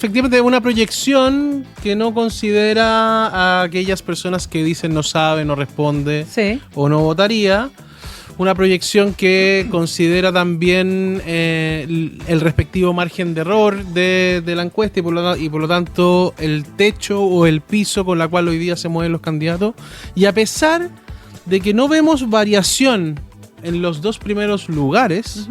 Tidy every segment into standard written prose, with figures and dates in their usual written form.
Efectivamente, una proyección que no considera a aquellas personas que dicen no sabe, no responde o no votaría. Una proyección que considera también el respectivo margen de error de la encuesta y por lo tanto el techo o el piso con la cual hoy día se mueven los candidatos. Y a pesar de que no vemos variación en los dos primeros lugares,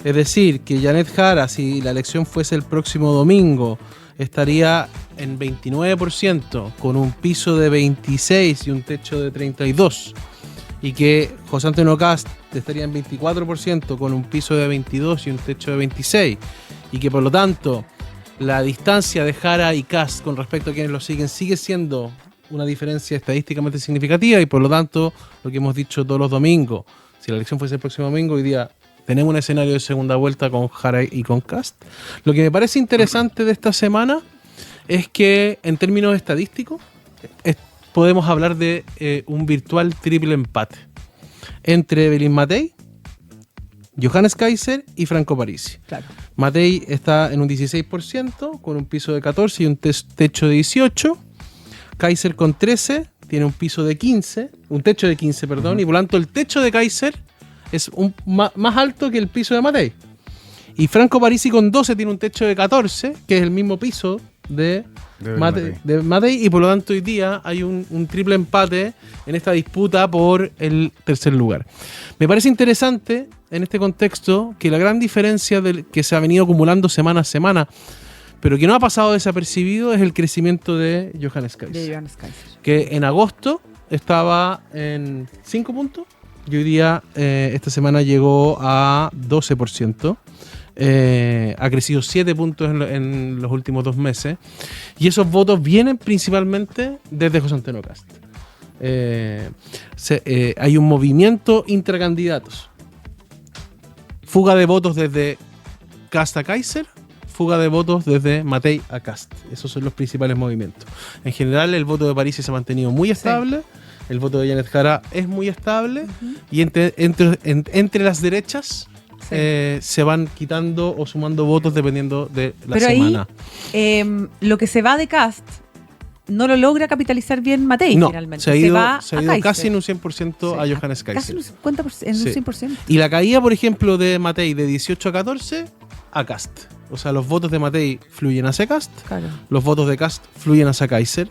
es decir, que Janet Jara, si la elección fuese el próximo domingo, estaría en 29% con un piso de 26 y un techo de 32%. Y que José Antonio Kast estaría en 24% con un piso de 22 y un techo de 26. Y que por lo tanto la distancia de Jara y Kast con respecto a quienes lo siguen sigue siendo una diferencia estadísticamente significativa. Y por lo tanto, lo que hemos dicho todos los domingos, si la elección fuese el próximo domingo, hoy día tenemos un escenario de segunda vuelta con Jara y con Kast. Lo que me parece interesante de esta semana es que en términos estadísticos podemos hablar de un virtual triple empate entre Evelyn Matei, Johannes Kaiser y Franco Parisi. Claro. Matei está en un 16% con un piso de 14 y un techo de 18. Kaiser con 13 tiene un piso de 15, un techo de 15, perdón, y por lo tanto el techo de Kaiser es más alto que el piso de Matei. Y Franco Parisi con 12 tiene un techo de 14, que es el mismo piso de Matei, y por lo tanto hoy día hay un triple empate en esta disputa por el tercer lugar. Me parece interesante en este contexto que la gran diferencia que se ha venido acumulando semana a semana, pero que no ha pasado desapercibido, es el crecimiento de Johannes Kaiser. Que en agosto estaba en 5 puntos y hoy día, esta semana, llegó a 12%. Ha crecido 7 puntos en los últimos 2 meses. Y esos votos vienen principalmente desde José Antonio Kast. Hay un movimiento intracandidatos. Fuga de votos desde Kast a Kaiser, fuga de votos desde Matei a Kast. Esos son los principales movimientos. En general, el voto de París se ha mantenido muy estable. El voto de Janet Jara es muy estable. Y entre las derechas se van quitando o sumando votos dependiendo de la semana. Ahí, lo que se va de Kast no lo logra capitalizar bien Matei, finalmente. Se ha ido casi en un 100% a Johannes Kaiser. Casi en un 50%, en un 100%. Y la caída, por ejemplo, de Matei de 18 a 14 a Kast. O sea, los votos de Matei fluyen hacia Kast, los votos de Kast fluyen hacia Kaiser.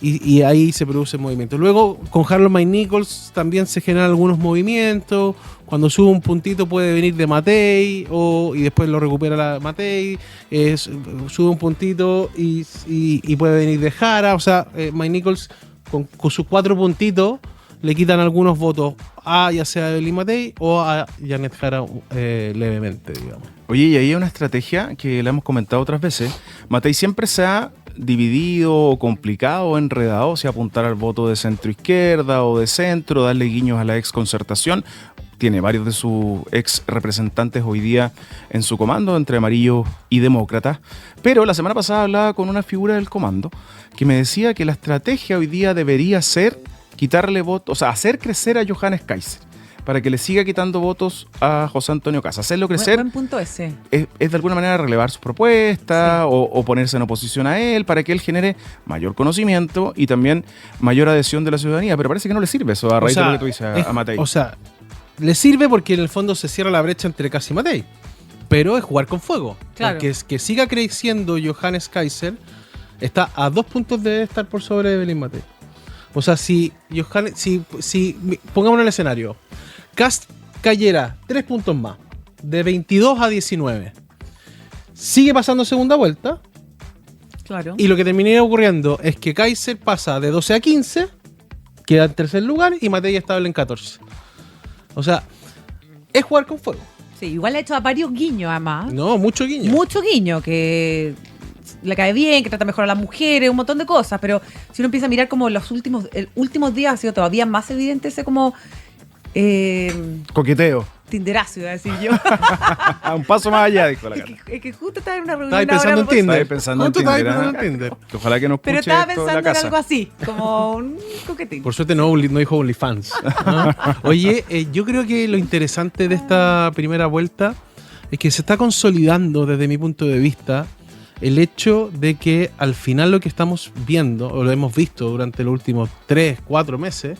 Y ahí se produce movimiento. Luego, con Harlan Mike Nichols también se generan algunos movimientos. Cuando sube un puntito puede venir de Matei y después lo recupera la Matei. Sube un puntito y puede venir de Jara. O sea, Mike Nichols con sus 4 puntitos le quitan algunos votos ya sea a Evelyn Matei o a Janet Jara levemente, digamos. Oye, y ahí hay una estrategia que la hemos comentado otras veces. Matei siempre se ha dividido, complicado, enredado, si apuntar al voto de centro izquierda o de centro, darle guiños a la ex Concertación. Tiene varios de sus ex representantes hoy día en su comando, entre amarillos y demócratas. Pero la semana pasada hablaba con una figura del comando que me decía que la estrategia hoy día debería ser quitarle votos, o sea, hacer crecer a Johannes Kaiser, para que le siga quitando votos a José Antonio Kast. Hacerlo crecer. Buen punto ese. Es de alguna manera relevar sus propuestas o ponerse en oposición a él para que él genere mayor conocimiento y también mayor adhesión de la ciudadanía. Pero parece que no le sirve eso a raíz de lo que tú dices a Matei. O sea, le sirve porque en el fondo se cierra la brecha entre Kast y Matei. Pero es jugar con fuego. Claro. Porque es que siga creciendo Johannes Kaiser, está a 2 puntos de estar por sobre de Evelyn Matei. O sea, si pongamos en el escenario, Kast cayera 3 puntos más, de 22 a 19, sigue pasando segunda vuelta. Claro. Y lo que terminaría ocurriendo es que Kaiser pasa de 12 a 15, queda en tercer lugar y Matei estable en 14. O sea, es jugar con fuego. Sí, igual ha hecho a varios guiños, además. No, mucho guiño. Mucho guiño, que le cae bien, que trata mejor a las mujeres, un montón de cosas. Pero si uno empieza a mirar como los últimos días, ha sido todavía más evidente ese como coqueteo. Tinderazo, iba a decir yo. Un paso más allá, dijo la cara. Es que justo estaba en una reunión. Estaba pensando en Tinder. Pensando en Tinder. Ojalá que nos escuche. Pero estaba esto pensando en la en casa. algo así, como un coquetín. Por suerte no dijo OnlyFans. Oye, yo creo que lo interesante de esta primera vuelta es que se está consolidando, desde mi punto de vista, el hecho de que al final lo que estamos viendo, o lo hemos visto durante los últimos 3-4 meses,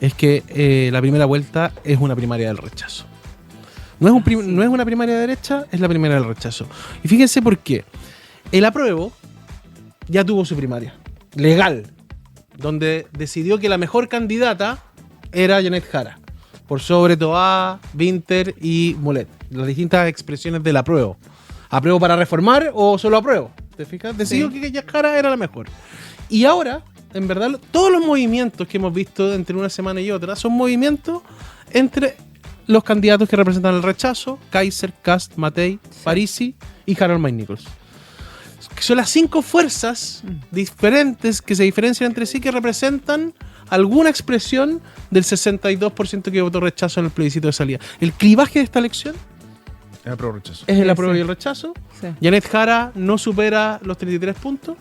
es que la primera vuelta es una primaria del rechazo. No es una primaria de derecha, es la primaria del rechazo. Y fíjense por qué. El apruebo ya tuvo su primaria, legal, donde decidió que la mejor candidata era Janet Jara, por sobre Toá, Winter y Mulet. Las distintas expresiones del apruebo. ¿Apruebo para reformar o solo apruebo? ¿Te fijas? Decidió que Janet Jara era la mejor. Y ahora, en verdad, todos los movimientos que hemos visto entre una semana y otra son movimientos entre los candidatos que representan el rechazo: Kaiser, Kast, Matei, Parisi y Harold May Nichols. Son las 5 fuerzas diferentes que se diferencian entre sí, que representan alguna expresión del 62% que votó rechazo en el plebiscito de salida. El clivaje de esta elección es apruebo-rechazo. Es el apruebo y el rechazo. Sí. Janet Jara no supera los 33 puntos.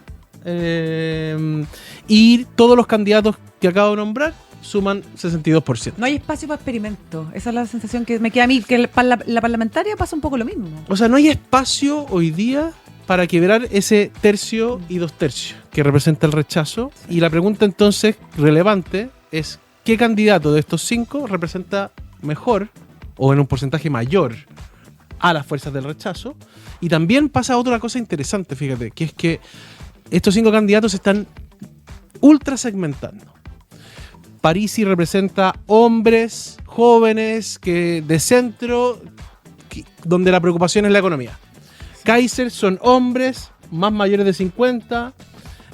Y todos los candidatos que acabo de nombrar suman 62%. No hay espacio para experimento. Esa es la sensación que me queda a mí, que para la parlamentaria pasa un poco lo mismo. O sea, no hay espacio hoy día para quebrar ese tercio y 2/3 que representa el rechazo. Sí. Y la pregunta entonces relevante es: ¿qué candidato de estos 5 representa mejor o en un porcentaje mayor a las fuerzas del rechazo? Y también pasa otra cosa interesante, fíjate, que es que estos 5 candidatos se están ultra segmentando. Parisi representa hombres jóvenes de centro, donde la preocupación es la economía. Kaiser son hombres más mayores de 50,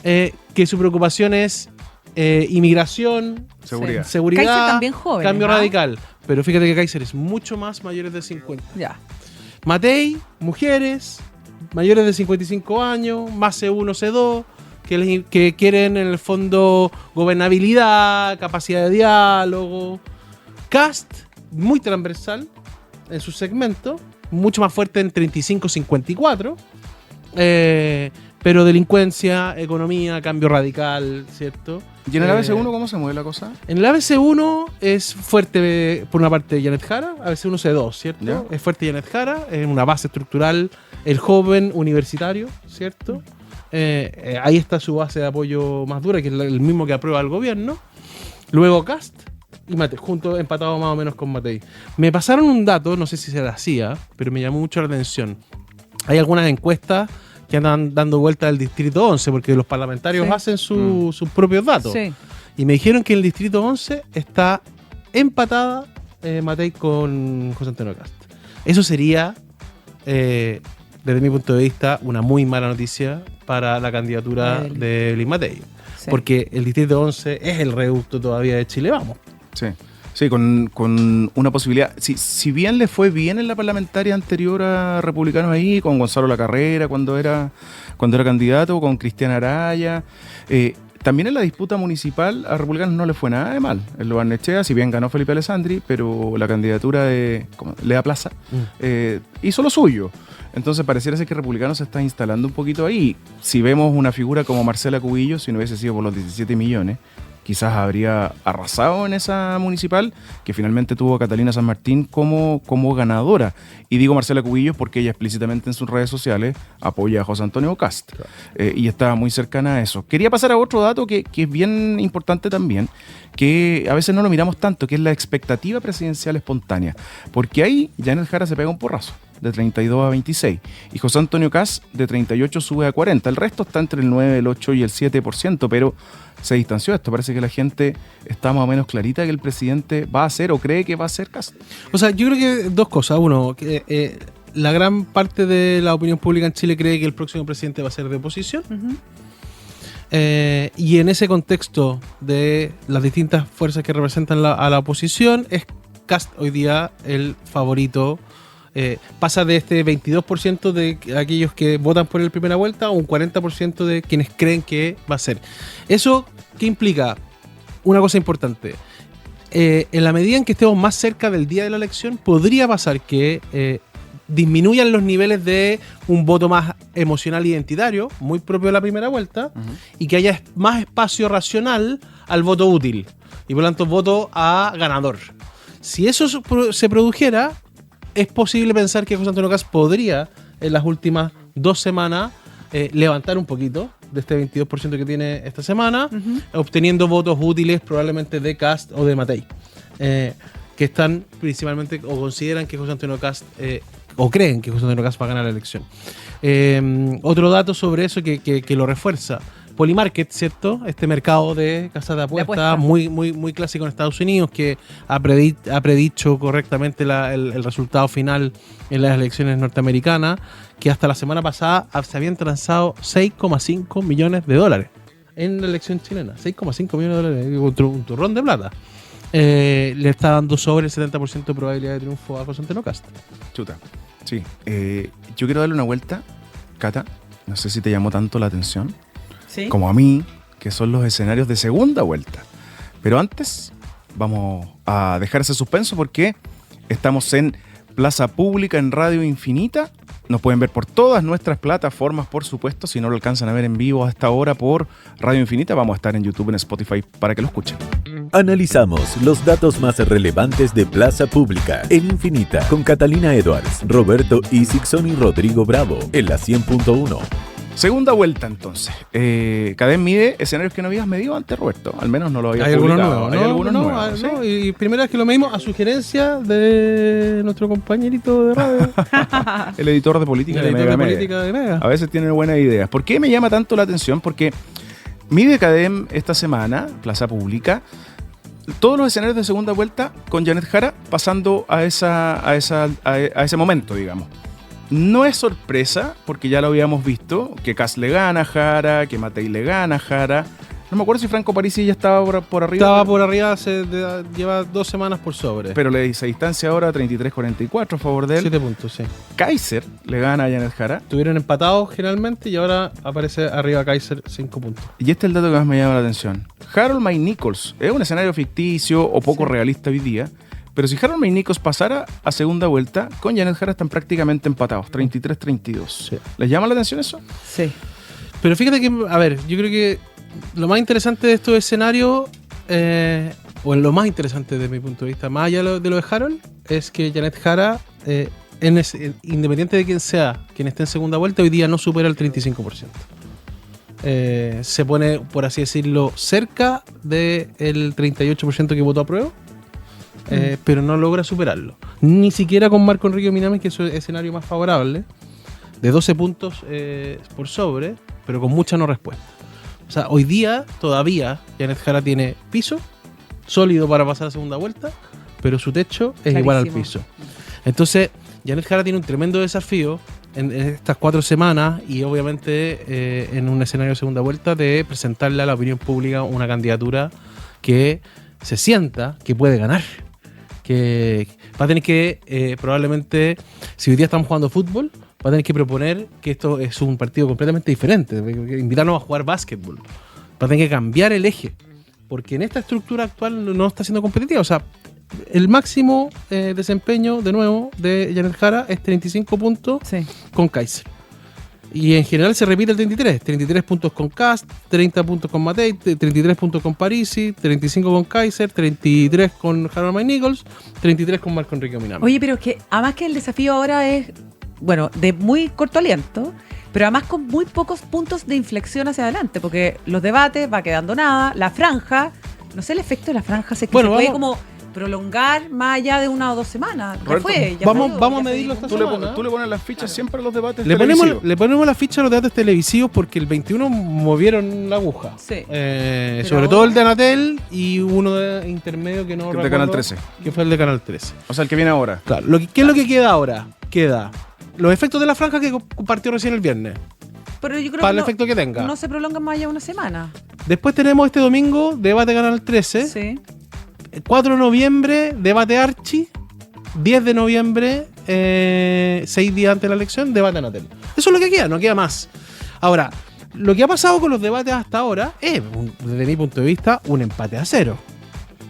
que su preocupación es inmigración, seguridad, Kaiser también joven, cambio radical. Pero fíjate que Kaiser es mucho más mayores de 50. Ya. Matei, mujeres, mayores de 55 años, más C1, C2, que quieren en el fondo gobernabilidad, capacidad de diálogo. Kast, muy transversal en su segmento, mucho más fuerte en 35-54, pero delincuencia, economía, cambio radical, ¿cierto? ¿Y en el ABC1 cómo se mueve la cosa? En el ABC1 es fuerte, por una parte, Janet Jara, ABC1 C2, ¿cierto? ¿Ya? Es fuerte Janet Jara, en una base estructural, el joven universitario, ¿cierto? Ahí está su base de apoyo más dura, que es el mismo que aprueba el gobierno. Luego Kast y Matei, juntos empatados más o menos con Matei. Me pasaron un dato, no sé si se la hacía, pero me llamó mucho la atención. Hay algunas encuestas que andan dando vuelta del Distrito 11, porque los parlamentarios hacen sus propios datos. Sí. Y me dijeron que en el Distrito 11 está empatada Matei con José Antonio Kast. Eso sería, desde mi punto de vista, una muy mala noticia para la candidatura de Evelyn Matei. Sí. Porque el Distrito 11 es el reducto todavía de Chile Vamos. Sí, con una posibilidad. Si bien le fue bien en la parlamentaria anterior a Republicanos ahí, con Gonzalo Lacarrera cuando era candidato, con Cristiana Araya, también en la disputa municipal a Republicanos no le fue nada de mal. En Lo Barnechea, si bien ganó Felipe Alessandri, pero la candidatura de Lea Plaza hizo lo suyo. Entonces pareciera ser que Republicanos se está instalando un poquito ahí. Si vemos una figura como Marcela Cubillo, si no hubiese sido por los 17 millones, quizás habría arrasado en esa municipal, que finalmente tuvo a Catalina San Martín como ganadora. Y digo Marcela Cubillos porque ella explícitamente en sus redes sociales apoya a José Antonio Kast. Claro. Y estaba muy cercana a eso. Quería pasar a otro dato que es bien importante también, que a veces no lo miramos tanto, que es la expectativa presidencial espontánea. Porque ahí Janet Jara se pega un porrazo, de 32 a 26. Y José Antonio Kast de 38 sube a 40. El resto está entre el 9, el 8 y el 7%, pero se distanció esto. Parece que la gente está más o menos clarita que el presidente va a ser o cree que va a ser Kast. O sea, yo creo que dos cosas. Uno, que la gran parte de la opinión pública en Chile cree que el próximo presidente va a ser de oposición. Uh-huh. Y en ese contexto de las distintas fuerzas que representan a la oposición, es Kast hoy día el favorito. Pasa de este 22% de aquellos que votan por él primera vuelta a un 40% de quienes creen que va a ser. ¿Eso qué implica? Una cosa importante. En la medida en que estemos más cerca del día de la elección, podría pasar que disminuyan los niveles de un voto más emocional identitario, muy propio de la primera vuelta, y que haya más espacio racional al voto útil, y por lo tanto voto a ganador. Si eso se produjera, es posible pensar que José Antonio Kast podría, en las últimas 2 semanas, levantar un poquito de este 22% que tiene esta semana, obteniendo votos útiles probablemente de Kast o de Matei, que están principalmente o consideran que José Antonio Kast o creen que José Antonio Kast va a ganar la elección. Otro dato sobre eso que lo refuerza. Polymarket, ¿cierto? Este mercado de casas de apuestas muy clásico en Estados Unidos, que ha predicho correctamente el resultado final en las elecciones norteamericanas, que hasta la semana pasada se habían transado $6,5 millones en la elección chilena. 6,5 millones de dólares, un turrón de plata. Le está dando sobre el 70% de probabilidad de triunfo a José Antonio Kast. Chuta. Sí. Yo quiero darle una vuelta, Cata. No sé si te llamó tanto la atención. ¿Sí? Como a mí, que son los escenarios de segunda vuelta. Pero antes, vamos a dejar ese suspenso porque estamos en Plaza Pública en Radio Infinita. Nos pueden ver por todas nuestras plataformas, por supuesto. Si no lo alcanzan a ver en vivo a esta hora por Radio Infinita, vamos a estar en YouTube, en Spotify, para que lo escuchen. Analizamos los datos más relevantes de Plaza Pública en Infinita con Catalina Edwards, Roberto Isixson y Rodrigo Bravo en la 100.1. Segunda vuelta, entonces. Cadem mide escenarios que no habías medido antes, Roberto. Al menos no lo había publicado. ¿Hay algunos nuevos? ¿Sí? Y primera vez que lo medimos a sugerencia de nuestro compañerito de radio. El editor de política de Mega. A veces tiene buenas ideas. ¿Por qué me llama tanto la atención? Porque mide Cadem esta semana, Plaza Pública, todos los escenarios de segunda vuelta con Janet Jara pasando a ese momento, digamos. No es sorpresa, porque ya lo habíamos visto, que Kast le gana a Jara, que Matei le gana a Jara. No me acuerdo si Franco Parisi ya estaba por arriba. Estaba por arriba, lleva 2 semanas por sobre. Pero se distancia ahora 33-44 a favor de él. 7 puntos, sí. Kaiser le gana a Janet Jara. Estuvieron empatados generalmente y ahora aparece arriba Kaiser 5 puntos. Y este es el dato que más me llama la atención. Harold May Nichols es un escenario ficticio o poco realista hoy día. Pero si Harold May Nichols pasara a segunda vuelta, con Janet Jara están prácticamente empatados, 33-32. Sí. ¿Les llama la atención eso? Sí. Pero fíjate que, a ver, yo creo que lo más interesante de estos escenarios, o lo más interesante desde mi punto de vista, más allá de lo de Harold, es que Janet Jara, independiente de quién sea, quien esté en segunda vuelta, hoy día no supera el 35%. Se pone, por así decirlo, cerca del 38% que votó a prueba. Pero no logra superarlo. Ni siquiera con Marco Enrique Minami, que es su escenario más favorable, de 12 puntos por sobre, pero con mucha no respuesta. O sea, hoy día todavía Janet Jara tiene piso sólido para pasar a segunda vuelta, pero su techo es igual al piso. Entonces, Janet Jara tiene un tremendo desafío en estas 4 semanas y obviamente en un escenario de segunda vuelta de presentarle a la opinión pública una candidatura que se sienta que puede ganar. Que va a tener que, probablemente, si hoy día estamos jugando fútbol, va a tener que proponer que esto es un partido completamente diferente, invitarnos a jugar básquetbol. Va a tener que cambiar el eje, porque en esta estructura actual no está siendo competitiva. O sea, el máximo desempeño, de nuevo, de Janet Jara es 35 puntos con Kaiser. Y en general se repite el 33 puntos con Kast, 30 puntos con Matei, 33 puntos con Parisi, 35 con Kaiser, 33 con Harold May Nichols, 33 con Marco Enrique Minami. Oye, pero es que además que el desafío ahora es, bueno, de muy corto aliento, pero además con muy pocos puntos de inflexión hacia adelante, porque los debates va quedando nada, la franja, no sé el efecto de la franja, se puede como prolongar más allá de 1 o 2 semanas. Roberto, vamos a medirlo esta semana. Tú le pones las fichas siempre a los debates televisivos. Le ponemos las fichas a los debates televisivos porque el 21 movieron la aguja. Sí. Sobre todo el de Anatel y uno de intermedio que no recuerdo. De Canal 13. Que fue el de Canal 13. O sea, el que viene ahora. Claro. ¿Qué es lo que queda ahora? Queda los efectos de la franja que compartió recién el viernes. Pero yo creo para el efecto que tenga. No se prolonga más allá de 1 semana. Después tenemos este domingo, debate Canal 13. Sí. 4 de noviembre, debate Archi. 10 de noviembre, 6 días antes de la elección, debate Anatel. Eso es lo que queda, no queda más. Ahora, lo que ha pasado con los debates hasta ahora es, desde mi punto de vista, un empate a 0.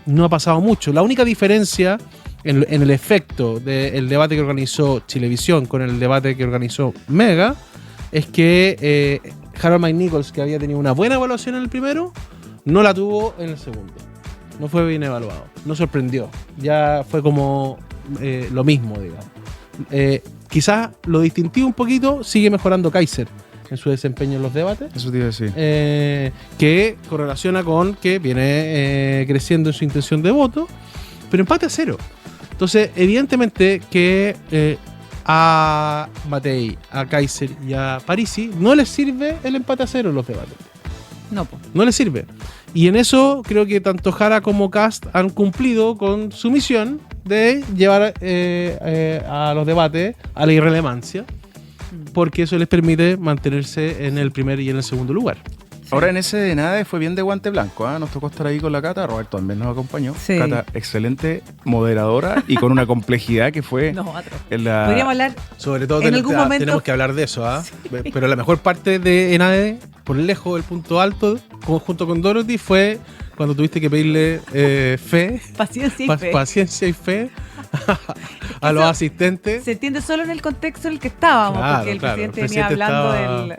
No ha pasado mucho. La única diferencia en el efecto del debate que organizó Chilevisión con el debate que organizó Mega es que Harold May Nichols, que había tenido una buena evaluación en el primero, no la tuvo en el segundo. No fue bien evaluado, no sorprendió. Ya fue como lo mismo, digamos. Quizás lo distintivo un poquito sigue mejorando Kaiser en su desempeño en los debates. Eso te iba a decir. Que correlaciona con que viene creciendo en su intención de voto, pero empate a 0. Entonces, evidentemente que a Matei, a Kaiser y a Parisi no les sirve el empate a 0 en los debates. No les sirve. Y en eso creo que tanto Jara como Kast han cumplido con su misión de llevar a los debates a la irrelevancia, porque eso les permite mantenerse en el primer y en el segundo lugar. Ahora en ese de nada fue bien de guante blanco, ¿eh? Nos tocó estar ahí con la Cata, Roberto también nos acompañó. Sí. Cata, excelente moderadora y con una complejidad que fue en la... Podríamos hablar sobre todo en algún momento... tenemos que hablar de eso, ¿ah? Sí. Pero la mejor parte de ENADE, por lejos, el punto alto, junto con Dorothy, fue cuando tuviste que pedirle paciencia y fe a los asistentes. Se entiende solo en el contexto en el que estábamos, porque el presidente venía hablando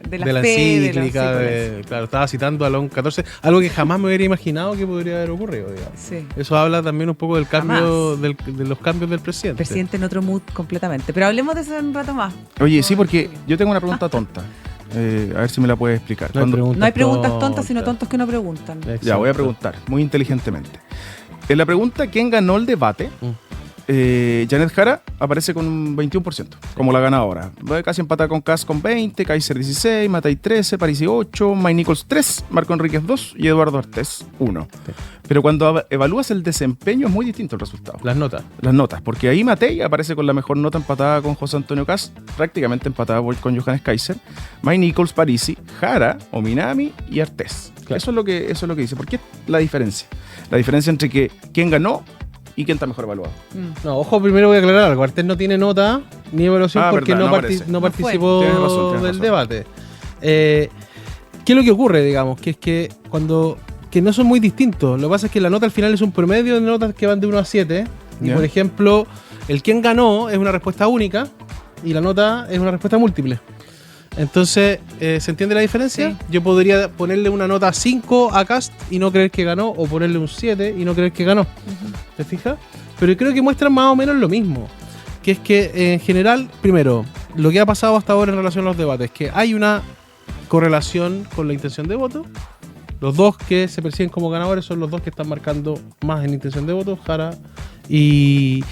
de la fe, encíclica, claro, estaba citando a León XIV, algo que jamás me hubiera imaginado que podría haber ocurrido, digamos. Sí. Eso habla también un poco del cambio de los cambios del presidente. El presidente en otro mood completamente. Pero hablemos de eso en un rato más. Oye, sí, porque yo tengo una pregunta tonta. A ver si me la puedes explicar. No hay preguntas tontas, sino tontos que no preguntan. Exacto. Ya, voy a preguntar, muy inteligentemente. En la pregunta, ¿quién ganó el debate? Janet Jara aparece con un 21%, como la ganadora. Casi empatada con Kast con 20, Kaiser 16, Matei 13, Parisi 8, Mike Nichols 3, Marco Enríquez 2 y Eduardo Artés 1. Sí. Pero cuando evalúas el desempeño es muy distinto el resultado. Las notas, porque ahí Matei aparece con la mejor nota empatada con José Antonio Kast, prácticamente empatada con Johannes Kaiser, Mike Nichols, Parisi, Jara, Ominami y Artés. Claro. Eso es lo que dice. ¿Por qué la diferencia? La diferencia entre quién ganó y quién está mejor evaluado. No, ojo, primero voy a aclarar algo. Artés no tiene nota ni evaluación porque verdad, no participó del debate. ¿Qué es lo que ocurre, digamos? Que es que que no son muy distintos. Lo que pasa es que la nota al final es un promedio de notas que van de 1 a 7. Y por ejemplo, el quién ganó es una respuesta única y la nota es una respuesta múltiple. Entonces, ¿se entiende la diferencia? Sí. Yo podría ponerle una nota 5 a Kast y no creer que ganó, o ponerle un 7 y no creer que ganó. ¿Te fijas? Pero creo que muestran más o menos lo mismo. Que es que, en general, primero, lo que ha pasado hasta ahora en relación a los debates, que hay una correlación con la intención de voto. Los dos que se perciben como ganadores son los dos que están marcando más en intención de voto, Jara y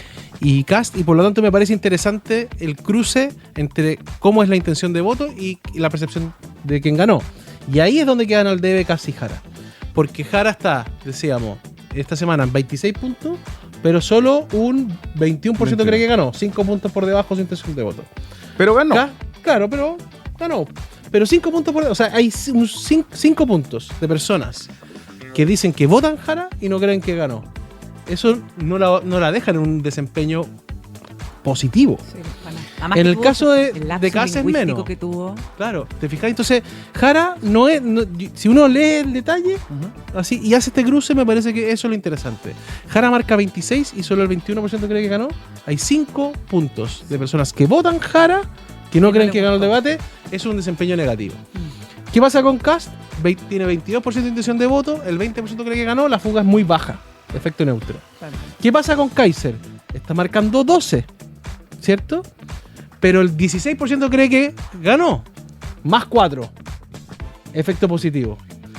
Kast, y por lo tanto me parece interesante el cruce entre cómo es la intención de voto y la percepción de quién ganó. Y ahí es donde quedan al debe Kast y Jara. Porque Jara está, decíamos, esta semana en 26 puntos, pero solo un 21% cree que ganó, 5 puntos por debajo de su intención de voto. Pero ganó. Claro, pero ganó. Pero 5 puntos por debajo, o sea, hay 5 puntos de personas que dicen que votan Jara y no creen que ganó. Eso no la dejan en un desempeño positivo. Sí, bueno. En el caso de Kast es menos. Que tuvo. Claro, ¿te fijas? Entonces, Jara no es. Si uno lee el detalle así y hace este cruce, me parece que eso es lo interesante. Jara marca 26 y solo el 21% cree que ganó. Hay 5 puntos de personas que votan Jara, que no creen que ganó el debate. Es un desempeño negativo. ¿Qué pasa con Kast? Tiene 22% de intención de voto, el 20% cree que ganó, la fuga es muy baja. Efecto neutro. Claro. ¿Qué pasa con Kaiser? Está marcando 12, ¿cierto? Pero el 16% cree que ganó. Más 4. Efecto positivo.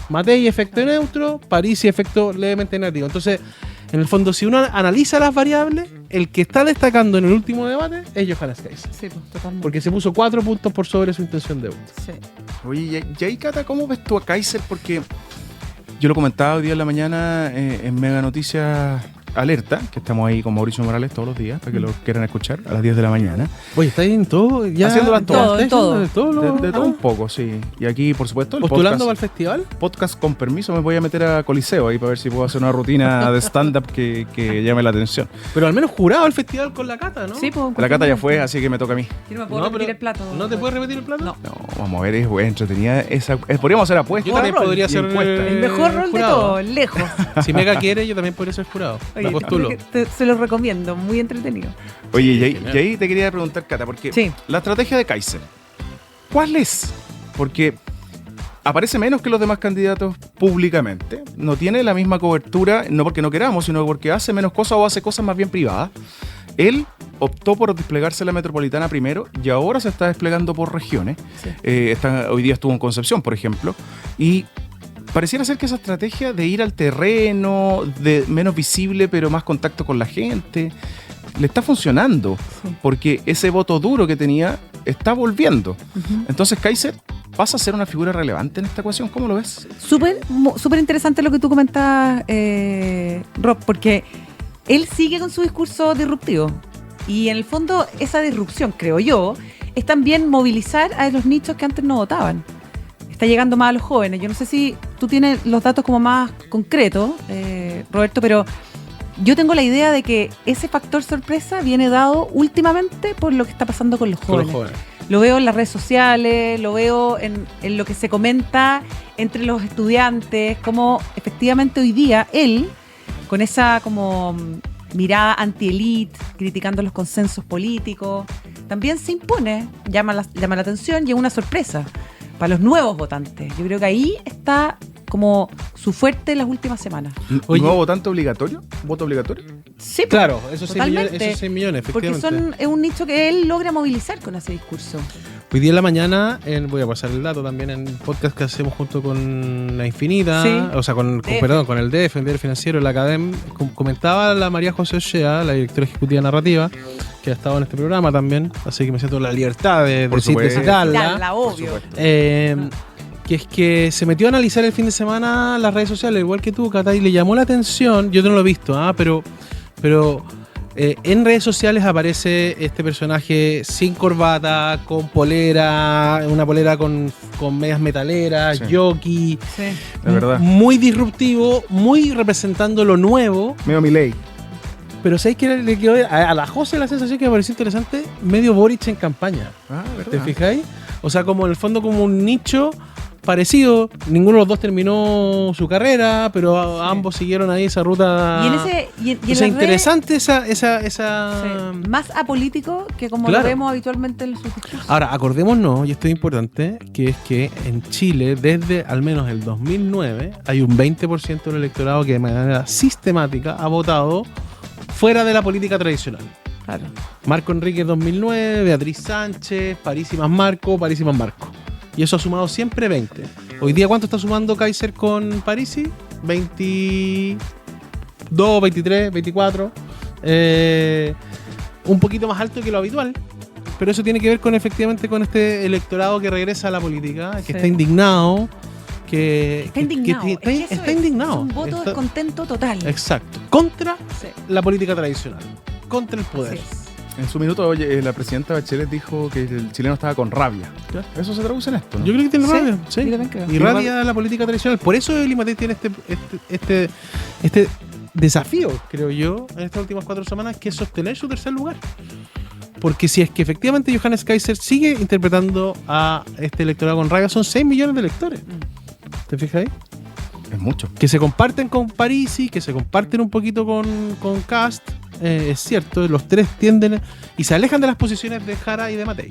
Matei, efecto neutro. Parisi, efecto levemente negativo. Entonces, en el fondo, si uno analiza las variables, el que está destacando en el último debate es Johannes Kaiser. Sí, pues, totalmente. Porque se puso 4 puntos por sobre su intención de voto. Sí. Oye, y ahí, Cata, ¿cómo ves tú a Kaiser? Porque yo lo comentaba hoy día en la mañana en Mega Noticias Alerta, que estamos ahí con Mauricio Morales todos los días, para que lo quieran escuchar a las 10 de la mañana. Oye, ¿está ahí en todo? Ya haciéndolo en todo. De todo Un poco, sí. Y aquí, por supuesto, el ¿postulando para el festival? Podcast con permiso, me voy a meter a Coliseo ahí para ver si puedo hacer una rutina de stand-up que llame la atención. Pero al menos jurado el festival con la Cata, ¿no? Sí, pues. La Cata ya fue, así que me toca a mí. Yo no me puedo repetir el plato. ¿No te puedes repetir el plato? No, vamos a ver, es entretenida esa. Podríamos hacer apuestas. Yo también podría ser el mejor rol jurado. De todo, lejos. Si Mega quiere, yo también podría ser jurado. Oye, postulo. Se los recomiendo, muy entretenido. Oye, y ahí te quería preguntar, Cata, porque la estrategia de Kaiser, ¿cuál es? Porque aparece menos que los demás candidatos públicamente, no tiene la misma cobertura, no porque no queramos, sino porque hace menos cosas o hace cosas más bien privadas. Él optó por desplegarse la metropolitana primero y ahora se está desplegando por regiones. Sí. Hoy día estuvo en Concepción, por ejemplo, y pareciera ser que esa estrategia de ir al terreno, de menos visible pero más contacto con la gente, le está funcionando, porque ese voto duro que tenía está volviendo. Entonces Kaiser pasa a ser una figura relevante en esta ecuación. ¿Cómo lo ves? Súper interesante lo que tú comentas, Rob, porque él sigue con su discurso disruptivo. Y en el fondo esa disrupción, creo yo, es también movilizar a los nichos que antes no votaban. Está llegando más a los jóvenes. Yo no sé si tú tienes los datos como más concretos, Roberto, pero yo tengo la idea de que ese factor sorpresa viene dado últimamente por lo que está pasando con los jóvenes. Lo veo en las redes sociales, lo veo en lo que se comenta entre los estudiantes, como efectivamente hoy día él, con esa como mirada anti-elite, criticando los consensos políticos, también se impone, llama la atención y es una sorpresa para los nuevos votantes. Yo creo que ahí está como su fuerte en las últimas semanas. ¿Nuevo votante obligatorio? ¿Voto obligatorio? Sí, claro, esos 6 millones, efectivamente. Porque es un nicho que él logra movilizar con ese discurso. Hoy día en la mañana, voy a pasar el dato también en el podcast que hacemos junto con La Infinita, o sea, con el DF, el Diario Financiero, la Academ, comentaba la María José Ochea, la directora ejecutiva narrativa, que ha estado en este programa también, así que me siento la libertad de citarla. Obvio. Que es que se metió a analizar el fin de semana las redes sociales, igual que tú, Cata, y le llamó la atención, yo no lo he visto, pero en redes sociales aparece este personaje sin corbata, con polera, una polera con medias metaleras, jockey, la verdad. Muy disruptivo, muy representando lo nuevo. Medio Milei. Pero ¿sabes qué le quedó a la José la sensación que me pareció interesante? Medio Boric en campaña. ¿Verdad? ¿Te fijáis? O sea, como en el fondo como un nicho parecido. Ninguno de los dos terminó su carrera, pero ambos siguieron ahí esa ruta. Es interesante esa más apolítico que como lo vemos habitualmente en sus discursos. Ahora, acordémonos, y esto es importante, que es que en Chile, desde al menos el 2009, hay un 20% del electorado que de manera sistemática ha votado fuera de la política tradicional. Claro. Marco Enrique 2009, Beatriz Sánchez, Parisi más Marco. Y eso ha sumado siempre 20. Hoy día, ¿cuánto está sumando Kaiser con Parisi? 22, 23, 24. Un poquito más alto que lo habitual. Pero eso tiene que ver efectivamente con este electorado que regresa a la política, que está indignado. Está indignado. Es un voto de descontento total. Exacto. Contra la política tradicional. Contra el poder. En su minuto, la presidenta Bachelet dijo que el chileno estaba con rabia. Eso se traduce en esto, ¿no? Yo creo que tiene rabia. Sí. Y rabia la política tradicional. Por eso el IMATEI tiene este desafío, creo yo, en estas últimas 4 semanas, que es sostener su tercer lugar. Porque si es que efectivamente Johannes Kaiser sigue interpretando a este electorado con rabia, son 6 millones de electores. ¿Te fijas ahí? Es mucho. Que se comparten con Parisi, que se comparten un poquito con Kast. Es cierto, los tres tienden y se alejan de las posiciones de Jara y de Matei.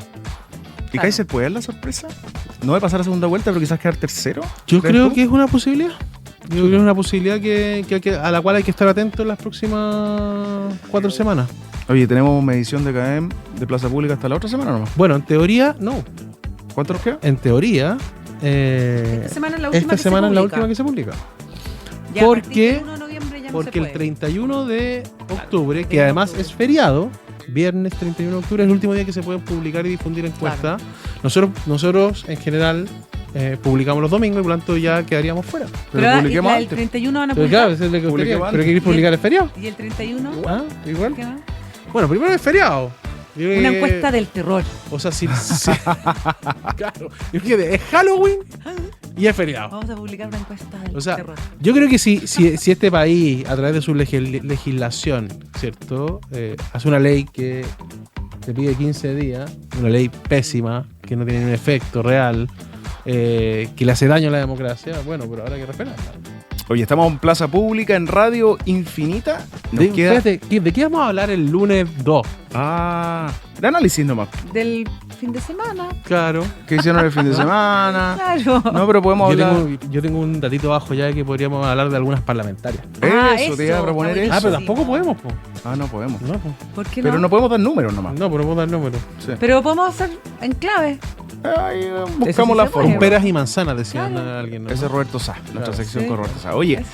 ¿Y Kaiser puede dar la sorpresa? ¿No va a pasar a segunda vuelta, pero quizás quedar tercero? Yo creo que es una posibilidad. Yo creo que es una posibilidad a la cual hay que estar atento en las próximas 4 semanas. Oye, ¿tenemos medición de CAEM de Plaza Pública hasta la otra semana o no? Bueno, en teoría, no. ¿Cuánto nos queda? En teoría, esta semana es la última que se publica. Ya, porque el 31 de octubre, que además es feriado, viernes 31 de octubre es el último día que se pueden publicar y difundir encuestas. Claro. Nosotros en general publicamos los domingos y por lo tanto ya quedaríamos fuera. Pero publiquemos el 31 van a publicar. Claro, es el que pero queréis publicar el feriado. ¿Y el 31? Igual. Bueno, primero es feriado. Una encuesta del terror. O sea, claro. Es Halloween y es feriado. Vamos a publicar una encuesta del terror. Yo creo que si este país, a través de su legislación, ¿cierto? Hace una ley que te pide 15 días, una ley pésima, que no tiene un efecto real, que le hace daño a la democracia, bueno, pero ahora hay que respetarla. Oye, estamos en Plaza Pública, en Radio Infinita. Fíjate, ¿de qué vamos a hablar el lunes 2? De análisis nomás. Del fin de semana. Claro. ¿Qué hicieron el fin de semana? Claro. No, pero podemos hablar. Yo tengo un datito bajo ya que podríamos hablar de algunas parlamentarias. Eso, te iba a proponer eso. Pero tampoco podemos, po. No podemos. No, po. ¿Por qué Pero no podemos dar números nomás. No, podemos dar números. Sí. Pero podemos hacer en clave. Ahí buscamos Eso sí la se fórmula. Con peras y manzanas, decía Claro. alguien, ¿no? Ese es Roberto Sá, nuestra Claro. sección Sí. con Roberto Sá. Oye, Eso.